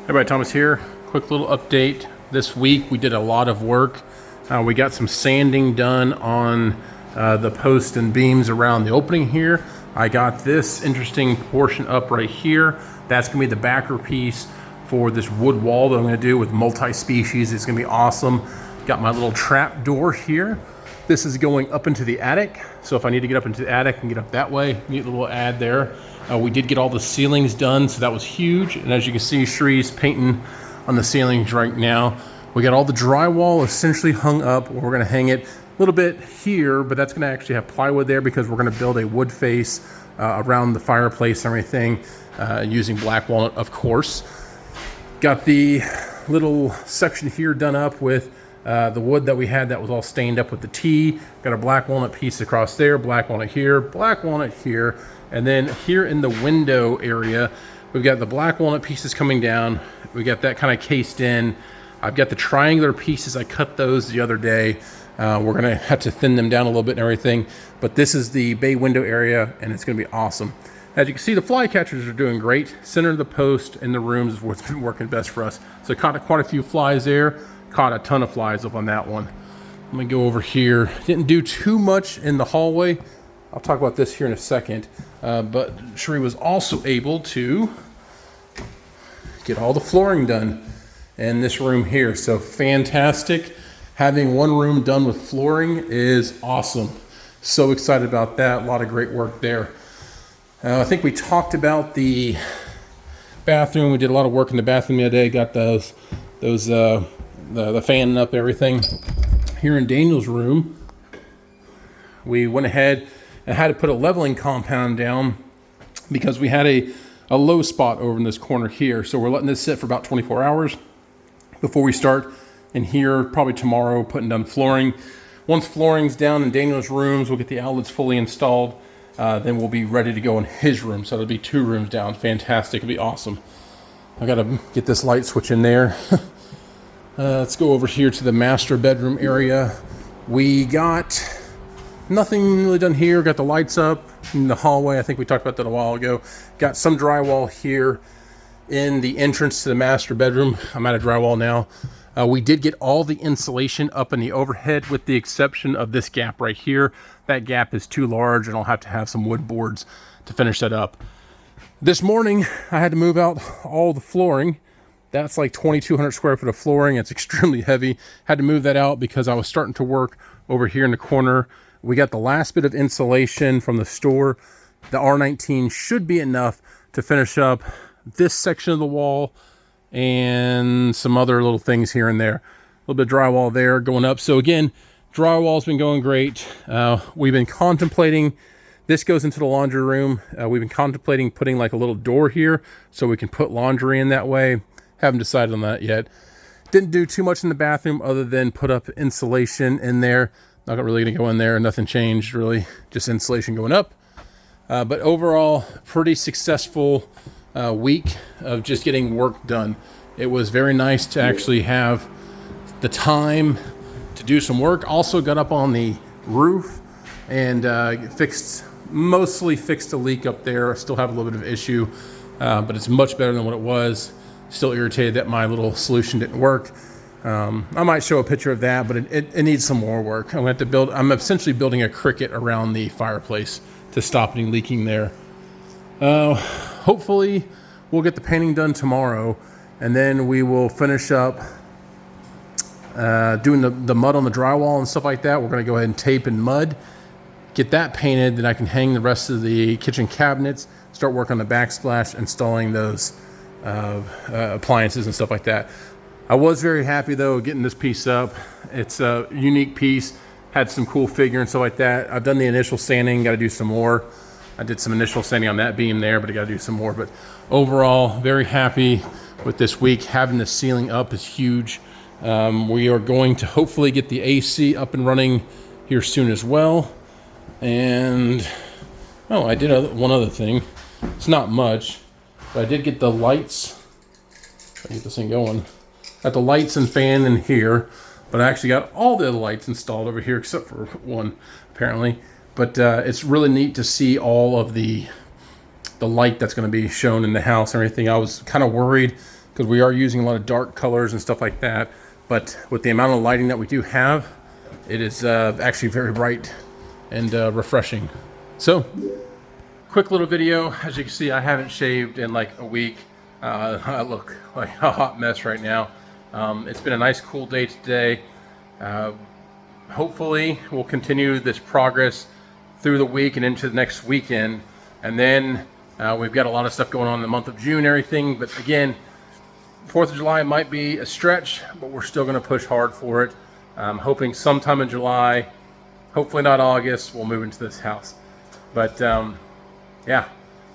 Everybody, Thomas here. Quick little update. This week we did a lot of work. We got some sanding done on the posts and beams around the opening here. I got this interesting portion up right here. That's gonna be the backer piece for this wood wall that I'm gonna do with multi-species. It's gonna be awesome. Got my little trap door here. This is going up into the attic. So if I need to get up into the attic, I can get up that way. Neat little ad there. We did get all the ceilings done, so that was huge. And as you can see, Shree's painting on the ceilings right now. We got all the drywall essentially hung up. We're gonna hang it a little bit here, but that's gonna actually have plywood there because we're gonna build a wood face around the fireplace and everything using black walnut, of course. Got the little section here done up with the wood that we had that was all stained up with the tea. Got a black walnut piece across there, black walnut here, and then here in the window area, we've got the black walnut pieces coming down. We got that kind of cased in. I've got the triangular pieces. I cut those the other day. We're gonna have to thin them down a little bit and everything, but this is the bay window area and it's gonna be awesome. As you can see, the fly catchers are doing great. Center of the post in the rooms is what's been working best for us. So caught quite a few flies there. Caught a ton of flies up on that one. Let me go over here. Didn't do too much in the hallway. I'll talk about this here in a second. But Sheree was also able to get all the flooring done in this room here. So fantastic. Having one room done with flooring is awesome. So excited about that. A lot of great work there. I think we talked about the bathroom. We did a lot of work in the bathroom the other day. Got the fan up, everything. Here in Daniel's room, we went ahead and had to put a leveling compound down because we had a low spot over in this corner here. So we're letting this sit for about 24 hours before we start in here, probably tomorrow, putting down flooring. Once flooring's down in Daniel's rooms, we'll get the outlets fully installed. Then we'll be ready to go in his room. So it'll be 2 rooms down. Fantastic, it'll be awesome. I gotta get this light switch in there. Let's go over here to the master bedroom area. We got nothing really done here. Got the lights up in the hallway. I think we talked about that a while ago. Got some drywall here in the entrance to the master bedroom. I'm out of drywall now. We did get all the insulation up in the overhead with the exception of this gap right here. That gap is too large and I'll have to have some wood boards to finish that up. This morning, I had to move out all the flooring. That's like 2,200 square foot of flooring. It's extremely heavy. Had to move that out because I was starting to work over here in the corner. We got the last bit of insulation from the store. The R19 should be enough to finish up this section of the wall and some other little things here and there. A little bit of drywall there going up. So again, drywall's been going great. We've been contemplating, this goes into the laundry room. We've been contemplating putting like a little door here so we can put laundry in that way. Haven't decided on that yet. Didn't do too much in the bathroom other than put up insulation in there. Not really gonna go in there, nothing changed really, just insulation going up. But overall, pretty successful week of just getting work done. It was very nice to actually have the time to do some work. Also got up on the roof and mostly fixed a leak up there. I still have a little bit of issue, but it's much better than what it was. Still irritated that my little solution didn't work. I might show a picture of that, but it needs some more work. I'm essentially building a cricket around the fireplace to stop any leaking there. Hopefully we'll get the painting done tomorrow and then we will finish up doing the mud on the drywall and stuff like that. We're gonna go ahead and tape and mud, get that painted, then I can hang the rest of the kitchen cabinets, start working on the backsplash, installing those appliances and stuff like that. I was very happy though getting this piece up. It's a unique piece, had some cool figure and stuff like that. I've done the initial sanding, got to do some more. I did some initial sanding on that beam there, but I got to do some more. But overall, very happy with this week. Having the ceiling up is huge. We are going to hopefully get the AC up and running here soon as well. And I did one other thing. It's not much. But I did get the lights. Try to get this thing going. Got the lights and fan in here, but I actually got all the other lights installed over here except for one, apparently. But it's really neat to see all of the light that's going to be shown in the house and everything. I was kind of worried because we are using a lot of dark colors and stuff like that. But with the amount of lighting that we do have, it is actually very bright and refreshing. So, quick little video. As you can see, I haven't shaved in like a week. I look like a hot mess right now. It's been a nice cool day today. Hopefully we'll continue this progress through the week and into the next weekend. And then we've got a lot of stuff going on in the month of June and everything. But again, 4th of July might be a stretch, but we're still going to push hard for it. I'm hoping sometime in July, hopefully not August, we'll move into this house. But yeah,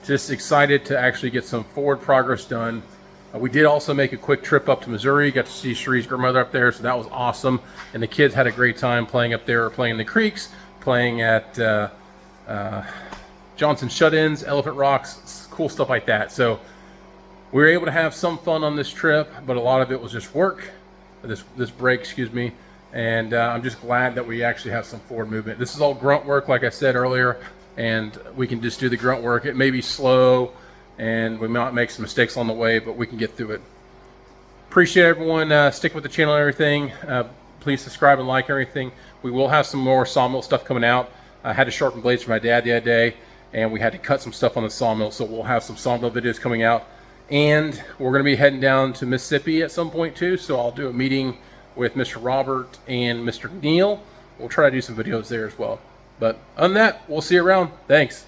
just excited to actually get some forward progress done. We did also make a quick trip up to Missouri. Got to see Cherie's grandmother up there, so that was awesome. And the kids had a great time playing up there, playing in the creeks, playing at Johnson Shut-ins, Elephant Rocks, cool stuff like that. So we were able to have some fun on this trip, but a lot of it was just work, this break, excuse me. And I'm just glad that we actually have some forward movement. This is all grunt work, like I said earlier, and we can just do the grunt work. It may be slow, and we might make some mistakes on the way, but we can get through it. Appreciate everyone sticking with the channel and everything. Please subscribe and like everything. We will have some more sawmill stuff coming out. I had to sharpen blades for my dad the other day, and we had to cut some stuff on the sawmill, so we'll have some sawmill videos coming out. And we're going to be heading down to Mississippi at some point too, so I'll do a meeting with Mr. Robert and Mr. Neil. We'll try to do some videos there as well. But other than that, we'll see you around. Thanks.